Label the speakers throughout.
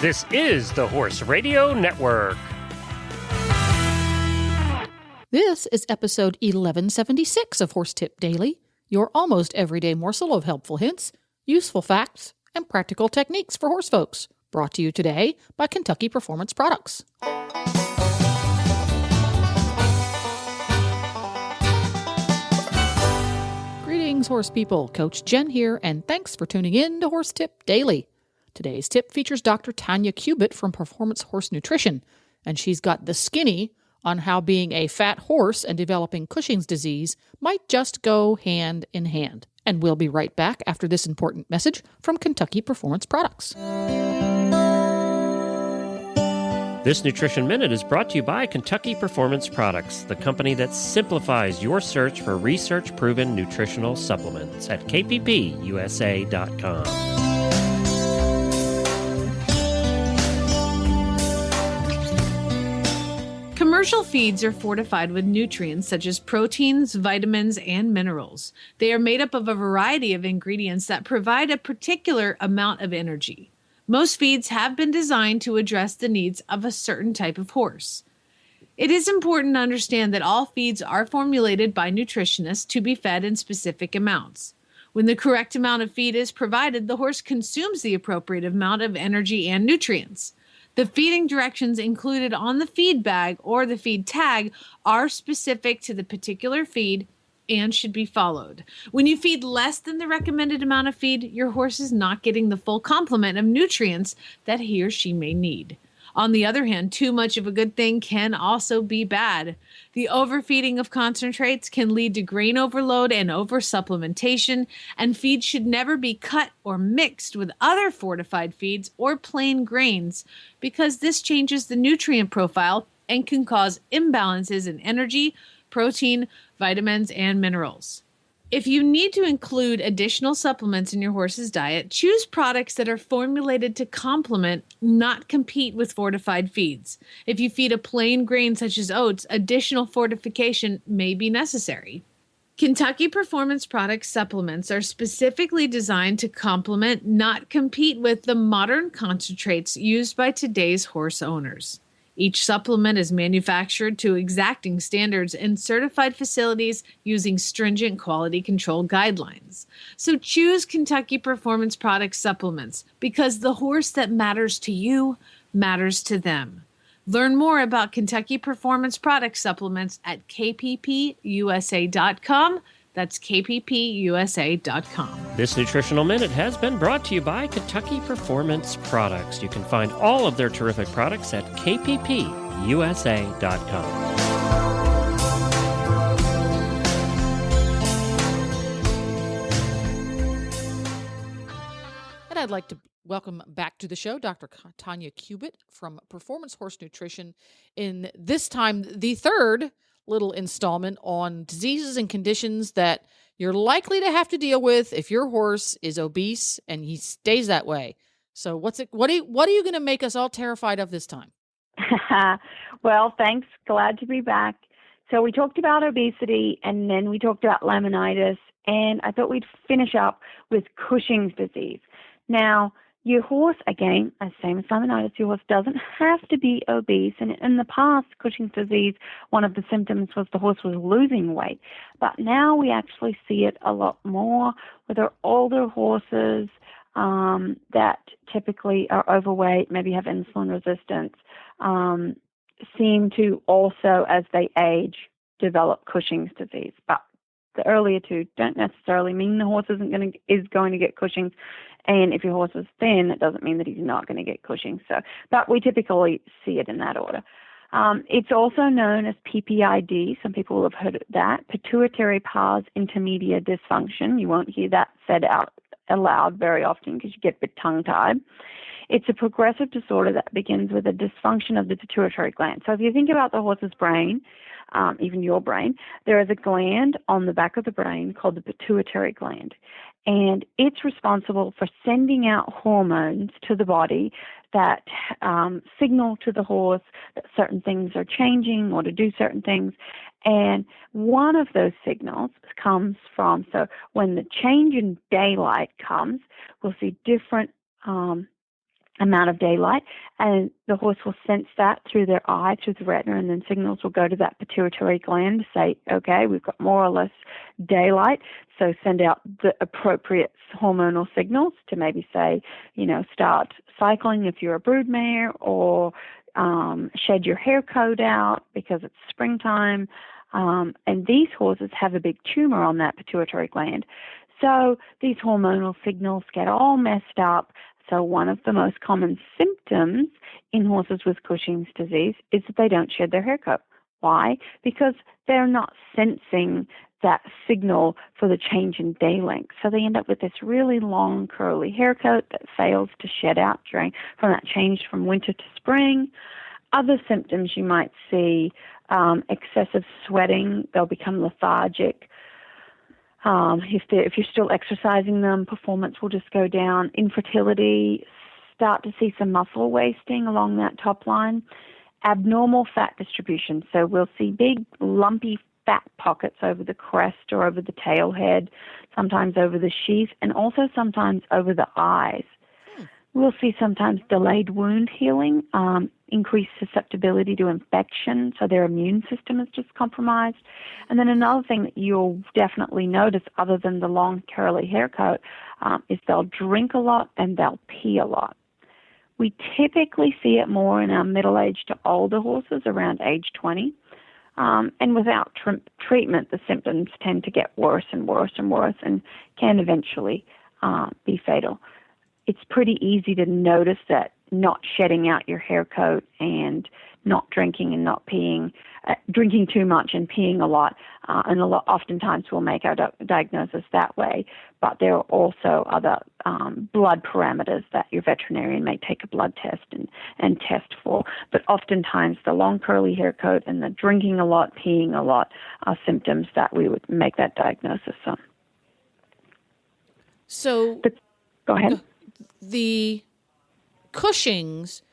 Speaker 1: This is the Horse Radio Network.
Speaker 2: This is episode 1176 of Horse Tip Daily, your almost everyday morsel of helpful hints, useful facts, and practical techniques for horse folks. Brought to you today by Kentucky Performance Products. Greetings, horse people. Coach Jen here, and thanks for tuning in to Horse Tip Daily. Today's tip features Dr. Tanya Cubitt from Performance Horse Nutrition, and she's got the skinny on how being a fat horse and developing Cushing's disease might just go hand in hand. And we'll be right back after this important message from Kentucky Performance Products.
Speaker 1: This Nutrition Minute is brought to you by Kentucky Performance Products, the company that simplifies your search for research-proven nutritional supplements at kppusa.com.
Speaker 3: Commercial feeds are fortified with nutrients such as proteins, vitamins, and minerals. They are made up of a variety of ingredients that provide a particular amount of energy. Most feeds have been designed to address the needs of a certain type of horse. It is important to understand that all feeds are formulated by nutritionists to be fed in specific amounts. When the correct amount of feed is provided, the horse consumes the appropriate amount of energy and nutrients. The feeding directions included on the feed bag or the feed tag are specific to the particular feed and should be followed. When you feed less than the recommended amount of feed, your horse is not getting the full complement of nutrients that he or she may need. On the other hand, too much of a good thing can also be bad. The overfeeding of concentrates can lead to grain overload and oversupplementation, and feed should never be cut or mixed with other fortified feeds or plain grains because this changes the nutrient profile and can cause imbalances in energy, protein, vitamins, and minerals. If you need to include additional supplements in your horse's diet, choose products that are formulated to complement, not compete with fortified feeds. If you feed a plain grain such as oats, additional fortification may be necessary. Kentucky Performance Products supplements are specifically designed to complement, not compete with, the modern concentrates used by today's horse owners. Each supplement is manufactured to exacting standards in certified facilities using stringent quality control guidelines. So choose Kentucky Performance Products supplements because the horse that matters to you matters to them. Learn more about Kentucky Performance Products supplements at kppusa.com. That's kppusa.com.
Speaker 1: This Nutritional Minute has been brought to you by Kentucky Performance Products. You can find all of their terrific products at kppusa.com.
Speaker 2: And I'd like to welcome back to the show Dr. Tanya Cubitt from Performance Horse Nutrition in this time the third little installment on diseases and conditions that you're likely to have to deal with if your horse is obese and he stays that way. So what are you going to make us all terrified of this time?
Speaker 4: Well, thanks. Glad to be back. So we talked about obesity and then we talked about laminitis, and I thought we'd finish up with Cushing's disease. Now, your horse, again, same as laminitis, your horse doesn't have to be obese. And in the past, Cushing's disease, one of the symptoms was the horse was losing weight. But now we actually see it a lot more with our older horses that typically are overweight, maybe have insulin resistance, seem to also, as they age, develop Cushing's disease. But the earlier two don't necessarily mean the horse is going to get Cushing's. And if your horse is thin, it doesn't mean that he's not going to get Cushing's. But we typically see it in that order. It's also known as PPID. Some people will have heard of that. Pituitary pars intermedia dysfunction. You won't hear that said out aloud very often because you get a bit tongue-tied. It's a progressive disorder that begins with a dysfunction of the pituitary gland. So if you think about the horse's brain, even your brain, there is a gland on the back of the brain called the pituitary gland. And it's responsible for sending out hormones to the body that signal to the horse that certain things are changing or to do certain things. And one of those signals comes from, so when the change in daylight comes, we'll see different amount of daylight, and the horse will sense that through their eye, through the retina, and then signals will go to that pituitary gland to say, okay, we've got more or less daylight, so send out the appropriate hormonal signals to maybe say, start cycling if you're a broodmare, or shed your hair coat out because it's springtime. And these horses have a big tumor on that pituitary gland. So these hormonal signals get all messed up. So one of the most common symptoms in horses with Cushing's disease is that they don't shed their hair coat. Why? Because they're not sensing that signal for the change in day length. So they end up with this really long curly hair coat that fails to shed out from that change from winter to spring. Other symptoms you might see, excessive sweating, they'll become lethargic. If you're still exercising them, performance will just go down. Infertility, start to see some muscle wasting along that top line. Abnormal fat distribution, so we'll see big lumpy fat pockets over the crest or over the tail head, sometimes over the sheath, and also sometimes over the eyes. We'll see sometimes delayed wound healing, increased susceptibility to infection, so their immune system is just compromised. And then another thing that you'll definitely notice, other than the long curly hair coat, is they'll drink a lot and they'll pee a lot. We typically see it more in our middle-aged to older horses around age 20. And without treatment, the symptoms tend to get worse and worse and worse and can eventually be fatal. It's pretty easy to notice that not shedding out your hair coat and not drinking and not peeing, drinking too much and peeing a lot, oftentimes we'll make our diagnosis that way. But there are also other blood parameters that your veterinarian may take a blood test and test for. But oftentimes the long curly hair coat and the drinking a lot, peeing a lot are symptoms that we would make that diagnosis on. But go ahead.
Speaker 2: The Cushing's,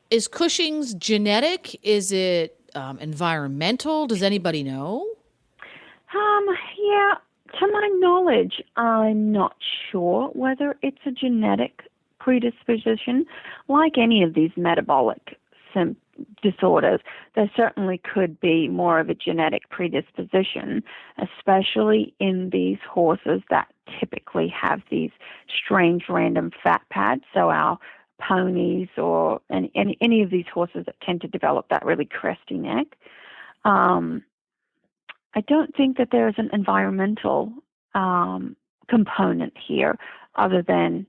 Speaker 2: is Cushing's genetic? Is it environmental? Does anybody know?
Speaker 4: Yeah, to my knowledge, I'm not sure whether it's a genetic predisposition. Like any of these metabolic disorders, there certainly could be more of a genetic predisposition, especially in these horses that typically have these strange random fat pads. So our ponies or any of these horses that tend to develop that really cresty neck. I don't think that there's an environmental component here, other than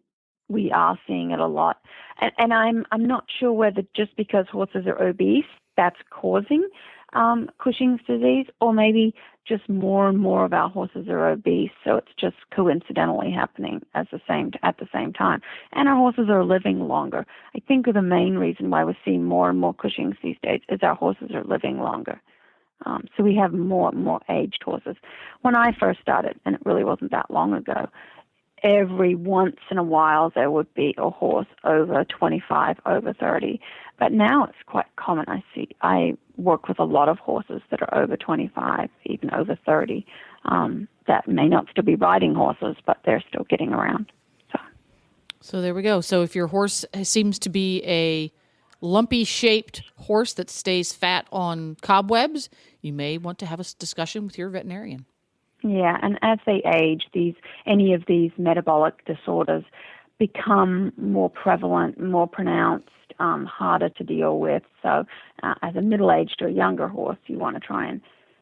Speaker 4: we are seeing it a lot. And I'm not sure whether just because horses are obese, that's causing Cushing's disease, or maybe just more and more of our horses are obese, so it's just coincidentally happening at the same time. And our horses are living longer. I think the main reason why we're seeing more and more Cushing's these days is our horses are living longer. So we have more and more aged horses. When I first started, and it really wasn't that long ago, every once in a while there would be a horse over 25, over 30. But now it's quite common. I work with a lot of horses that are over 25, even over 30, that may not still be riding horses, but they're still getting around.
Speaker 2: So there we go. So if your horse seems to be a lumpy-shaped horse that stays fat on cobwebs, you may want to have a discussion with your veterinarian.
Speaker 4: Yeah, and as they age, any of these metabolic disorders become more prevalent, more pronounced, harder to deal with. So as a middle-aged or younger horse, you want to try and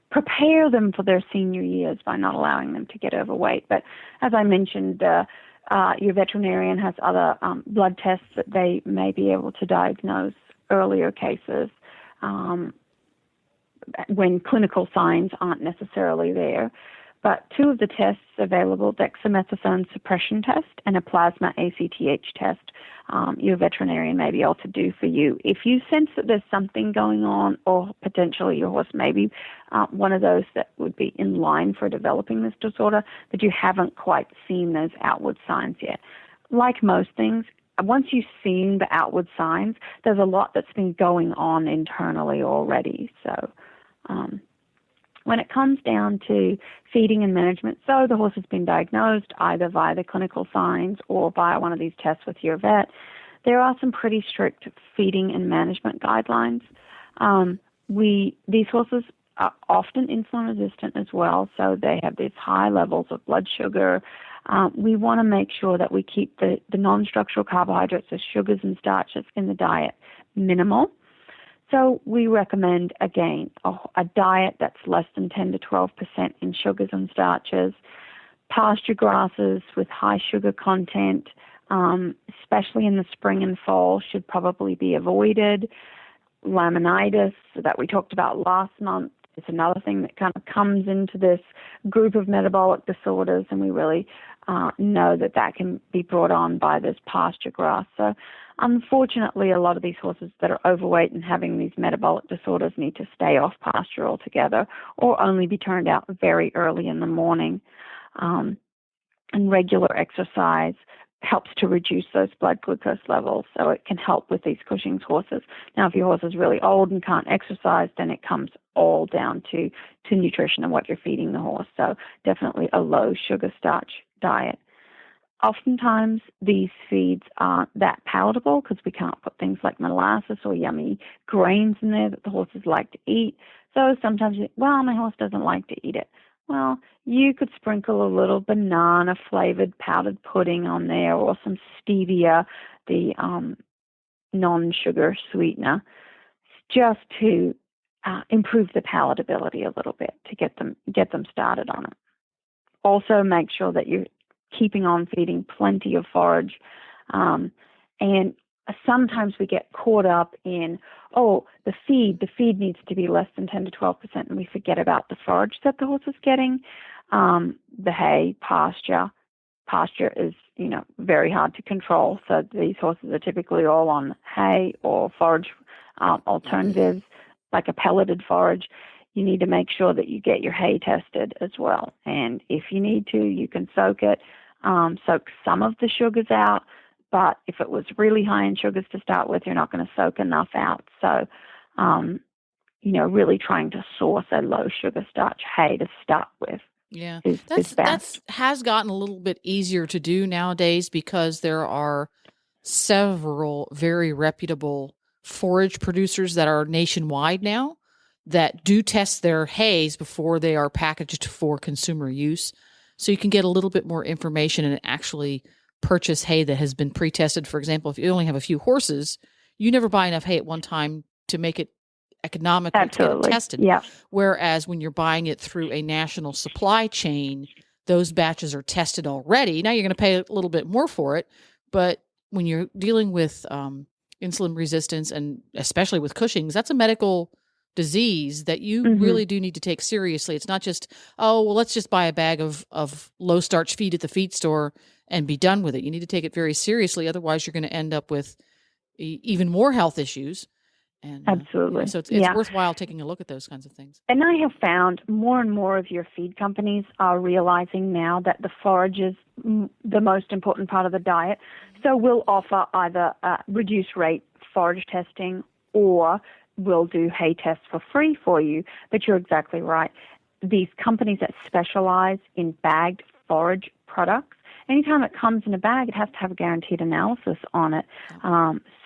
Speaker 4: prepare them for their senior years by not allowing them to get overweight. But as I mentioned, your veterinarian has other blood tests that they may be able to diagnose earlier cases when clinical signs aren't necessarily there. But two of the tests available, dexamethasone suppression test and a plasma ACTH test, your veterinarian may be able to do for you. If you sense that there's something going on, or potentially your horse may be one of those that would be in line for developing this disorder, but you haven't quite seen those outward signs yet. Like most things, once you've seen the outward signs, there's a lot that's been going on internally already. So when it comes down to feeding and management, so the horse has been diagnosed either via the clinical signs or via one of these tests with your vet, there are some pretty strict feeding and management guidelines. These horses are often insulin resistant as well, so they have these high levels of blood sugar. We want to make sure that we keep the non-structural carbohydrates, the sugars and starches in the diet, minimal. So we recommend, again, a diet that's less than 10 to 12% in sugars and starches. Pasture grasses with high sugar content, especially in the spring and fall, should probably be avoided. Laminitis that we talked about last month is another thing that kind of comes into this group of metabolic disorders, and we really know that can be brought on by this pasture grass. So unfortunately, a lot of these horses that are overweight and having these metabolic disorders need to stay off pasture altogether or only be turned out very early in the morning. And regular exercise helps to reduce those blood glucose levels, so it can help with these Cushing's horses. Now, if your horse is really old and can't exercise, then it comes all down to nutrition and what you're feeding the horse. So definitely a low sugar starch diet. Oftentimes, these feeds aren't that palatable because we can't put things like molasses or yummy grains in there that the horses like to eat. So sometimes, my horse doesn't like to eat it. Well, you could sprinkle a little banana-flavored powdered pudding on there or some stevia, the non-sugar sweetener, just to improve the palatability a little bit to get them started on it. Also, make sure that you're keeping on feeding plenty of forage. And sometimes we get caught up in, the feed needs to be less than 10 to 12%, and we forget about the forage that the horse is getting. The hay, pasture is, very hard to control. So these horses are typically all on hay or forage alternatives, like a pelleted forage. You need to make sure that you get your hay tested as well. And if you need to, you can soak it, soak some of the sugars out. But if it was really high in sugars to start with, you're not going to soak enough out. So, really trying to source a low sugar starch hay to start with.
Speaker 2: Yeah,
Speaker 4: is best.
Speaker 2: Has gotten a little bit easier to do nowadays because there are several very reputable forage producers that are nationwide now that do test their hays before they are packaged for consumer use. So you can get a little bit more information and actually purchase hay that has been pre-tested. For example, if you only have a few horses, you never buy enough hay at one time to make it economical to get it tested.
Speaker 4: Yeah.
Speaker 2: Whereas when you're buying it through a national supply chain, those batches are tested already. Now you're going to pay a little bit more for it, but when you're dealing with insulin resistance and especially with Cushing's, that's a medical disease that you really do need to take seriously. It's not just, let's just buy a bag of low starch feed at the feed store and be done with it. You need to take it very seriously. Otherwise, you're going to end up with even more health issues. And
Speaker 4: absolutely.
Speaker 2: So it's worthwhile taking a look at those kinds of things.
Speaker 4: And I have found more and more of your feed companies are realizing now that the forage is the most important part of the diet. So we'll offer either reduced rate forage testing or we'll do hay tests for free for you. But you're exactly right. These companies that specialize in bagged forage products, anytime it comes in a bag, it has to have a guaranteed analysis on it.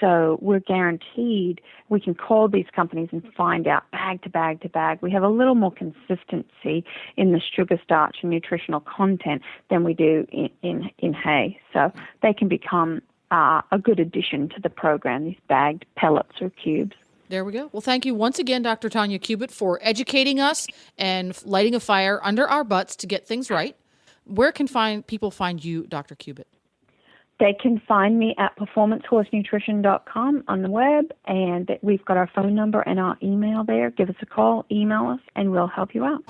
Speaker 4: So we're guaranteed, we can call these companies and find out bag to bag to bag. We have a little more consistency in the sugar, starch, and nutritional content than we do in hay. So they can become a good addition to the program, these bagged pellets or cubes.
Speaker 2: There we go. Well, thank you once again, Dr. Tanya Cubitt, for educating us and lighting a fire under our butts to get things right. Where can people find you, Dr. Cubitt?
Speaker 4: They can find me at performancehorsenutrition.com on the web, and we've got our phone number and our email there. Give us a call, email us, and we'll help you out.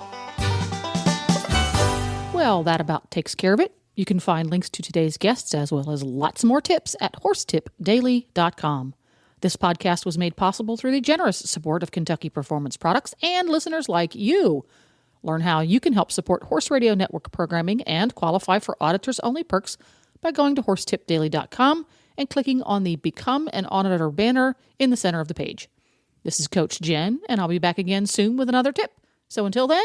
Speaker 2: Well, that about takes care of it. You can find links to today's guests as well as lots more tips at horsetipdaily.com. This podcast was made possible through the generous support of Kentucky Performance Products and listeners like you. Learn how you can help support Horse Radio Network programming and qualify for auditors-only perks by going to horsetipdaily.com and clicking on the Become an Auditor banner in the center of the page. This is Coach Jen, and I'll be back again soon with another tip. So until then,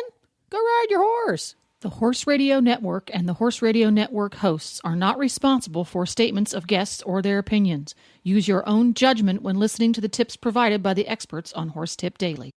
Speaker 2: go ride your horse. The Horse Radio Network and the Horse Radio Network hosts are not responsible for statements of guests or their opinions. Use your own judgment when listening to the tips provided by the experts on Horse Tip Daily.